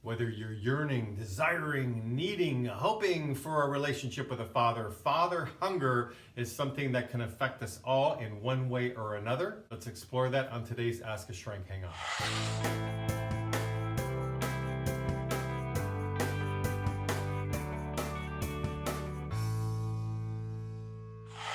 Whether you're yearning, desiring, needing, hoping for a relationship with a father, father hunger is something that can affect us all in one way or another. Let's explore that on today's Ask a Shrink. Hang on.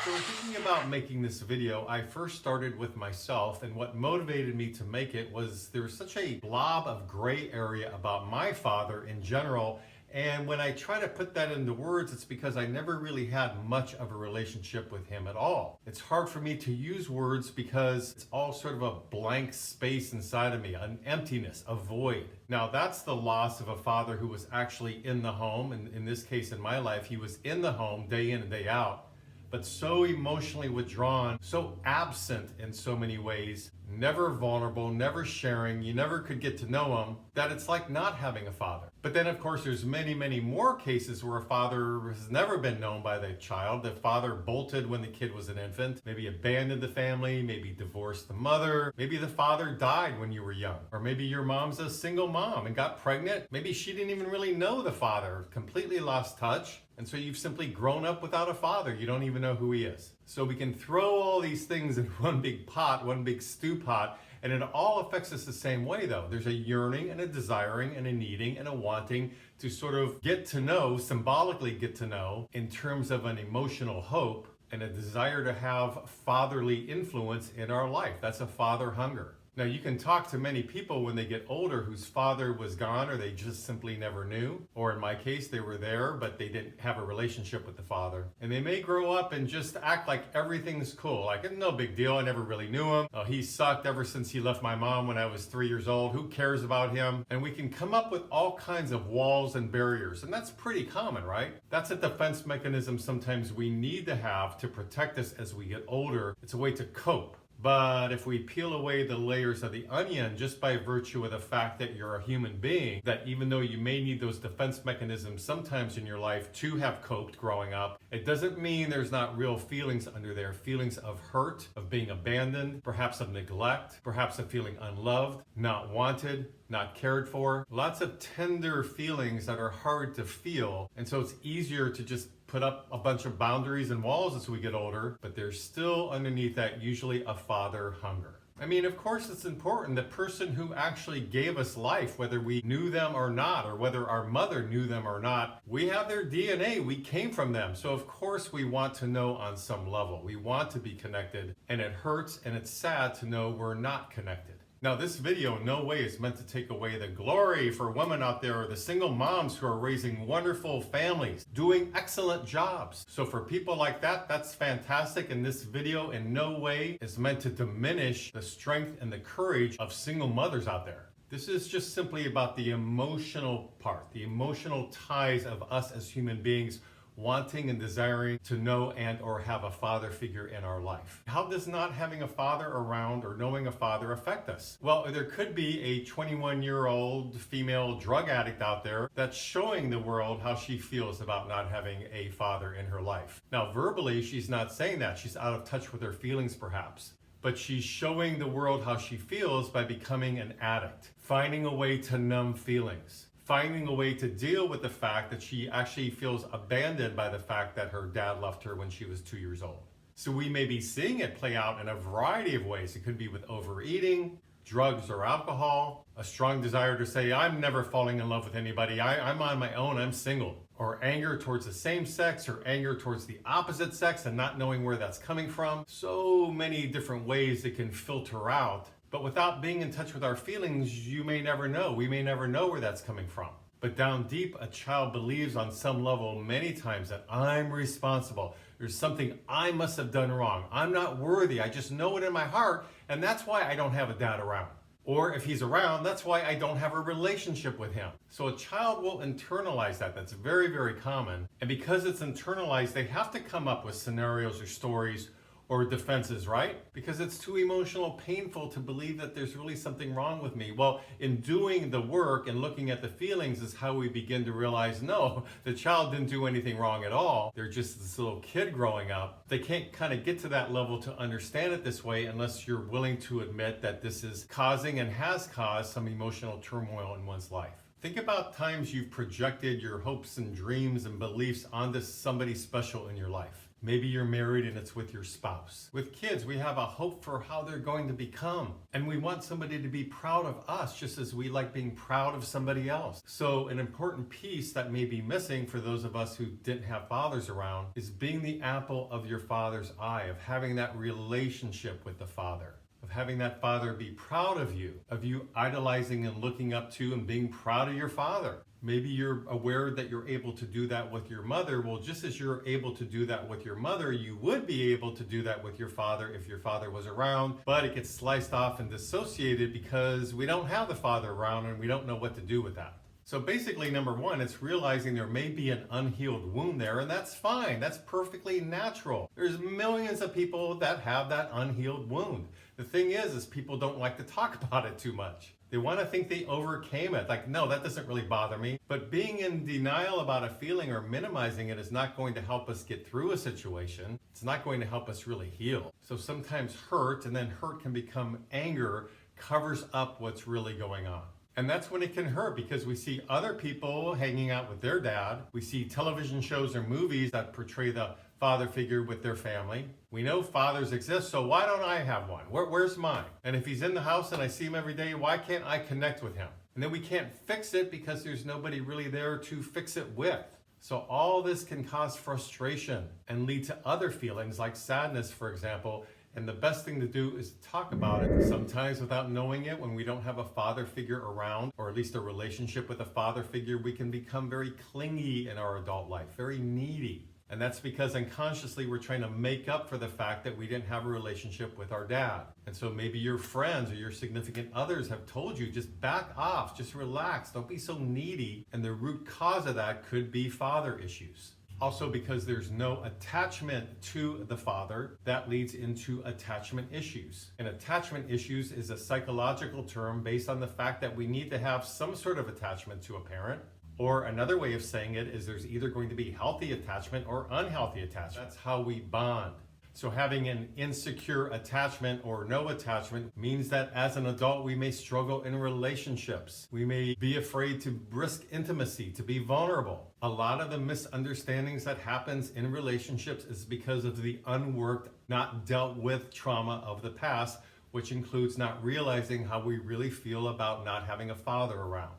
So in thinking about making this video, I first started with myself, and what motivated me to make it was there was such a blob of gray area about my father in general. And when I try to put that into words, it's because I never really had much of a relationship with him at all. It's hard for me to use words because it's all sort of a blank space inside of me, an emptiness, a void. Now that's the loss of a father who was actually in the home. And in this case, in my life, he was in the home day in and day out, but so emotionally withdrawn, so absent in so many ways, never vulnerable, never sharing, you never could get to know him, that it's like not having a father. But then of course there's many more cases where a father has never been known by the child. The father bolted when the kid was an infant, maybe abandoned the family, maybe divorced the mother, maybe the father died when you were young, or maybe your mom's a single mom and got pregnant. Maybe she didn't even really know the father, completely lost touch. And so you've simply grown up without a father. You don't even know who he is. So we can throw all these things in one big pot, one big stew pot, and it all affects us the same way though. There's a yearning and a desiring and a needing and a wanting to sort of get to know, symbolically get to know, in terms of an emotional hope and a desire to have fatherly influence in our life. That's a father hunger. Now you can talk to many people when they get older whose father was gone or they just simply never knew. Or in my case, they were there, but they didn't have a relationship with the father. And they may grow up and just act like everything's cool. Like, no big deal, I never really knew him. Oh, he sucked ever since he left my mom when I was 3 years old. Who cares about him? And we can come up with all kinds of walls and barriers. And that's pretty common, right? That's a defense mechanism sometimes we need to have to protect us as we get older. It's a way to cope. But if we peel away the layers of the onion just by virtue of the fact that you're a human being, that even though you may need those defense mechanisms sometimes in your life to have coped growing up, it doesn't mean there's not real feelings under there. Feelings of hurt, of being abandoned, perhaps of neglect, perhaps of feeling unloved, not wanted, not cared for. Lots of tender feelings that are hard to feel. And so it's easier to just put up a bunch of boundaries and walls as we get older, but there's still underneath that usually a father hunger. I mean, of course it's important. The person who actually gave us life, whether we knew them or not, or whether our mother knew them or not, we have their DNA, we came from them. So of course we want to know on some level. We want to be connected, and it hurts and it's sad to know we're not connected. Now this video in no way is meant to take away the glory for women out there or the single moms who are raising wonderful families, doing excellent jobs. So for people like that, that's fantastic, and this video in no way is meant to diminish the strength and the courage of single mothers out there. This is just simply about the emotional part, the emotional ties of us as human beings wanting and desiring to know and or have a father figure in our life. How does not having a father around or knowing a father affect us? Well, there could be a 21-year-old female drug addict out there that's showing the world how she feels about not having a father in her life. Now, verbally, she's not saying that. She's out of touch with her feelings, perhaps. But she's showing the world how she feels by becoming an addict, finding a way to numb feelings, finding a way to deal with the fact that she actually feels abandoned by the fact that her dad left her when she was 2 years old. So we may be seeing it play out in a variety of ways. It could be with overeating, drugs or alcohol, a strong desire to say, I'm never falling in love with anybody, I'm on my own, I'm single. Or anger towards the same sex, or anger towards the opposite sex and not knowing where that's coming from. So many different ways it can filter out. But without being in touch with our feelings, you may never know. We may never know where that's coming from. But down deep, a child believes on some level many times that I'm responsible. There's something I must have done wrong. I'm not worthy. I just know it in my heart, and that's why I don't have a dad around. Or if he's around, that's why I don't have a relationship with him. So a child will internalize that. That's very common. And because it's internalized, they have to come up with scenarios or stories or defenses, right? Because it's too emotional, painful to believe that there's really something wrong with me. Well, in doing the work and looking at the feelings is how we begin to realize, no, the child didn't do anything wrong at all. They're just this little kid growing up. They can't kind of get to that level to understand it this way unless you're willing to admit that this is causing and has caused some emotional turmoil in one's life. Think about times you've projected your hopes and dreams and beliefs onto somebody special in your life. Maybe you're married and it's with your spouse. With kids, we have a hope for how they're going to become. And we want somebody to be proud of us just as we like being proud of somebody else. So an important piece that may be missing for those of us who didn't have fathers around is being the apple of your father's eye, of having that relationship with the father. Of having that father be proud of you idolizing and looking up to and being proud of your father. Maybe you're aware that you're able to do that with your mother. Well, just as you're able to do that with your mother, you would be able to do that with your father if your father was around, but it gets sliced off and dissociated because we don't have the father around and we don't know what to do with that. So basically, number one, it's realizing there may be an unhealed wound there, and that's fine. That's perfectly natural. There's millions of people that have that unhealed wound. The thing is people don't like to talk about it too much. They want to think they overcame it. Like, no, that doesn't really bother me. But being in denial about a feeling or minimizing it is not going to help us get through a situation. It's not going to help us really heal. So sometimes hurt, and then hurt can become anger, covers up what's really going on. And that's when it can hurt because we see other people hanging out with their dad. We see television shows or movies that portray the father figure with their family. We know fathers exist, so why don't I have one? Where's mine? And if he's in the house and I see him every day, why can't I connect with him? And then we can't fix it because there's nobody really there to fix it with. So all this can cause frustration and lead to other feelings like sadness, for example. And the best thing to do is talk about it. Sometimes without knowing it, when we don't have a father figure around, or at least a relationship with a father figure, we can become very clingy in our adult life, very needy. And that's because unconsciously we're trying to make up for the fact that we didn't have a relationship with our dad. And so maybe your friends or your significant others have told you, just back off, just relax, don't be so needy. And the root cause of that could be father issues. Also, because there's no attachment to the father, that leads into attachment issues. And attachment issues is a psychological term based on the fact that we need to have some sort of attachment to a parent. Or another way of saying it is there's either going to be healthy attachment or unhealthy attachment. That's how we bond. So having an insecure attachment or no attachment means that as an adult, we may struggle in relationships. We may be afraid to risk intimacy, to be vulnerable. A lot of the misunderstandings that happens in relationships is because of the unworked, not dealt with trauma of the past, which includes not realizing how we really feel about not having a father around.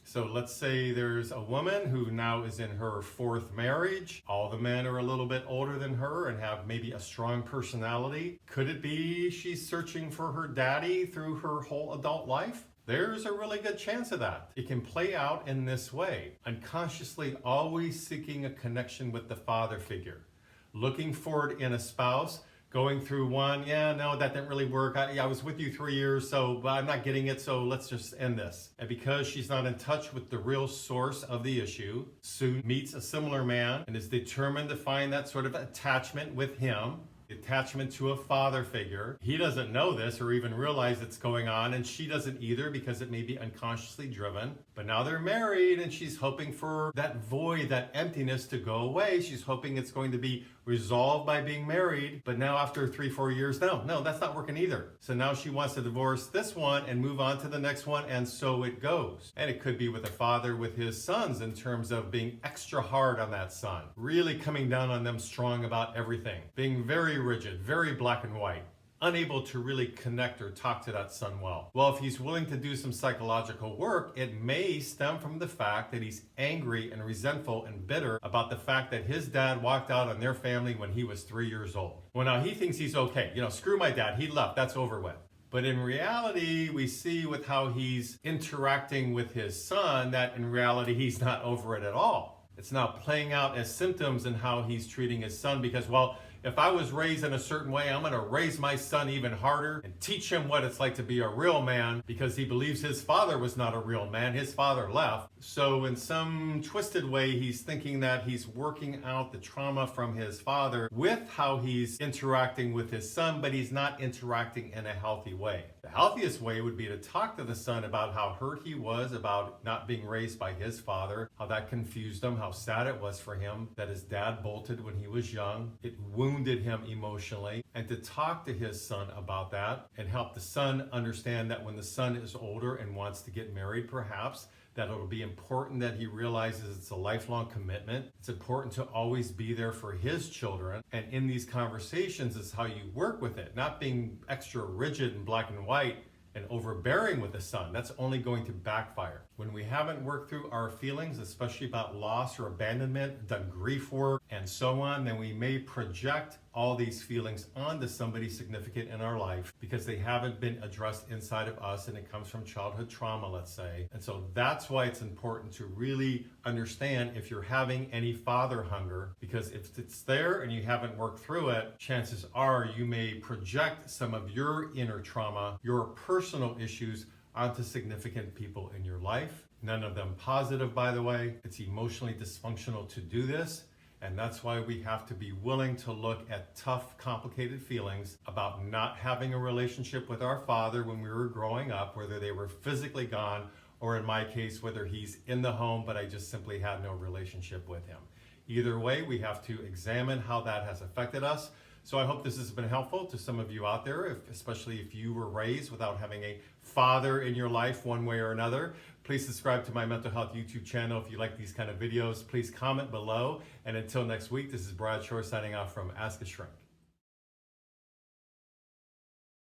So let's say there's a woman who now is in her fourth marriage. All the men are a little bit older than her and have maybe a strong personality. Could it be she's searching for her daddy through her whole adult life? There's a really good chance of that. It can play out in this way, unconsciously always seeking a connection with the father figure, looking for it in a spouse, going through one, yeah, no, that didn't really work. I was with you 3 years, but I'm not getting it, so let's just end this. And because she's not in touch with the real source of the issue, soon meets a similar man and is determined to find that sort of attachment with him, attachment to a father figure. He doesn't know this or even realize it's going on, and she doesn't either because it may be unconsciously driven. But now they're married and she's hoping for that void, that emptiness to go away. She's hoping it's going to be resolved by being married. But now after 3-4 years, no, that's not working either. So now she wants to divorce this one and move on to the next one, and so it goes. And it could be with a father with his sons in terms of being extra hard on that son, really coming down on them strong about everything, being very rigid, very black and white, unable to really connect or talk to that son well. Well, if he's willing to do some psychological work, it may stem from the fact that he's angry and resentful and bitter about the fact that his dad walked out on their family when he was 3 years old. Well, now he thinks he's okay. Screw my dad. He left. That's over with. But in reality, we see with how he's interacting with his son that in reality, he's not over it at all. It's now playing out as symptoms in how he's treating his son because, well, if I was raised in a certain way, I'm going to raise my son even harder and teach him what it's like to be a real man because he believes his father was not a real man. His father left. So in some twisted way, he's thinking that he's working out the trauma from his father with how he's interacting with his son, but he's not interacting in a healthy way. The healthiest way would be to talk to the son about how hurt he was about not being raised by his father, how that confused him, how sad it was for him that his dad bolted when he was young. It wounded him emotionally, and to talk to his son about that and help the son understand that when the son is older and wants to get married perhaps, that it'll be important that he realizes it's a lifelong commitment. It's important to always be there for his children. And in these conversations is how you work with it, not being extra rigid and black and white and overbearing with the son. That's only going to backfire. When we haven't worked through our feelings, especially about loss or abandonment, done grief work and so on, then we may project all these feelings onto somebody significant in our life because they haven't been addressed inside of us, and it comes from childhood trauma, let's say. And so that's why it's important to really understand if you're having any father hunger, because if it's there and you haven't worked through it, chances are you may project some of your inner trauma, your personal issues onto significant people in your life. None of them positive, by the way. It's emotionally dysfunctional to do this. And that's why we have to be willing to look at tough, complicated feelings about not having a relationship with our father when we were growing up, whether they were physically gone, or in my case, whether he's in the home, but I just simply had no relationship with him. Either way, we have to examine how that has affected us. So I hope this has been helpful to some of you out there, especially if you were raised without having a father in your life one way or another. Please subscribe to my mental health YouTube channel if you like these kind of videos. Please comment below. And until next week, this is Brad Shore signing off from Ask a Shrink.